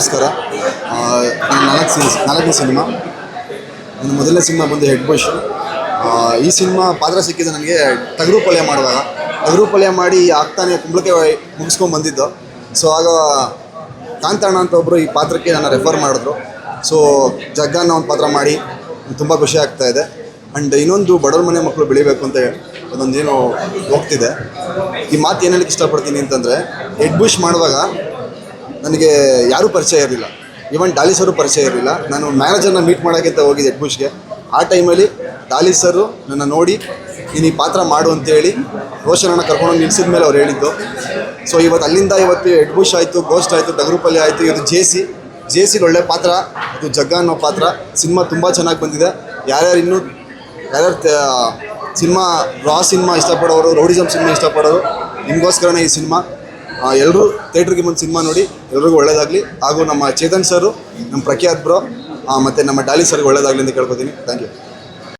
ನಮಸ್ಕಾರ. ನನ್ನ ನಾಲ್ಕನೇ ಸಿನಿಮಾ. ನನ್ನ ಮೊದಲನೇ ಸಿನಿಮಾ ಬಂದು ಹೆಡ್ ಬುಷ್. ಈ ಸಿನಿಮಾ ಪಾತ್ರ ಸಿಕ್ಕಿದ್ದು ನನಗೆ ಟಗರು ಪಲ್ಯ ಮಾಡಿ ಆಗ್ತಾನೆ ಕುಂಬಳಕ್ಕೆ ಮುಗಿಸ್ಕೊಂಡು ಬಂದಿದ್ದು. ಸೊ ಆಗ ಕಾಂತಣ್ಣ ಅಂತ ಒಬ್ಬರು ಈ ಪಾತ್ರಕ್ಕೆ ನನ್ನ ರೆಫರ್ ಮಾಡಿದ್ರು. ಸೊ ಜಗ್ಗನ್ನ ಒಂದು ಪಾತ್ರ ಮಾಡಿ ತುಂಬ ಖುಷಿ ಆಗ್ತಾಯಿದೆ. ಆ್ಯಂಡ್ ಇನ್ನೊಂದು ಬಡವ್ರ ಮನೆ ಮಕ್ಕಳು ಬೆಳಿಬೇಕು ಅಂತ ಅದೊಂದೇನು ಹೋಗ್ತಿದೆ. ಈ ಮಾತು ಏನು ಹೇಳಕ್ಕೆ ಇಷ್ಟಪಡ್ತೀನಿ ಅಂತಂದರೆ, ಹೆಡ್ ಬುಷ್ ಮಾಡುವಾಗ ನನಗೆ ಯಾರೂ ಪರಿಚಯ ಇರಲಿಲ್ಲ. ಈವನ್ ಡಾಲಿ ಸರು ಪರಿಚಯ ಇರಲಿಲ್ಲ. ನಾನು ಮ್ಯಾನೇಜರ್ನ ಮೀಟ್ ಮಾಡೋಕ್ಕೆ ಅಂತ ಹೋಗಿದ್ದೆ ಹೆಡ್ ಬುಷ್ಗೆ. ಆ ಟೈಮಲ್ಲಿ ಡಾಲಿ ಸರು ನನ್ನ ನೋಡಿ ನೀನು ಈ ಪಾತ್ರ ಮಾಡು ಅಂತೇಳಿ ರೋಷನನ್ನು ಕರ್ಕೊಂಡು ನಿಲ್ಸಿದ ಮೇಲೆ ಅವ್ರು ಹೇಳಿದ್ದು. ಸೊ ಅಲ್ಲಿಂದ ಹೆಡ್ ಬುಷ್ ಆಯಿತು, ಗೋಸ್ಟ್ ಆಯಿತು, ಟಗರು ಪಲ್ಯ ಆಯಿತು, ಇದು ಜೆ ಸಿಲಿ ಒಳ್ಳೆ ಪಾತ್ರ. ಅದು ಜಗ್ಗ ಅನ್ನೋ ಪಾತ್ರ. ಸಿನಿಮಾ ತುಂಬ ಚೆನ್ನಾಗಿ ಬಂದಿದೆ. ಯಾರ್ಯಾರು ಸಿನಿಮಾ ಸಿನಿಮಾ ಇಷ್ಟಪಡೋರು, ರೌಡಿಸಮ್ ಸಿನಿಮಾ ಇಷ್ಟಪಡೋರು, ನಿಮಗೋಸ್ಕರನೇ ಈ ಸಿನಿಮಾ. ಎಲ್ಲರೂ ಥಿಯೇಟ್ರಿಗೆ ಬಂದು ಸಿನಿಮಾ ನೋಡಿ, ಎಲ್ರಿಗೂ ಒಳ್ಳೆಯದಾಗಲಿ. ಹಾಗೂ ನಮ್ಮ ಚೇತನ್ ಸರು, ನಮ್ಮ ಪ್ರಖ್ಯಾತ್ ಬ್ರೋ ಮತ್ತು ನಮ್ಮ ಡಾಲಿ ಸರ್ಗೆ ಒಳ್ಳೆಯದಾಗಲಿ ಅಂತ ಕೇಳ್ಕೊತೀನಿ. Thank you.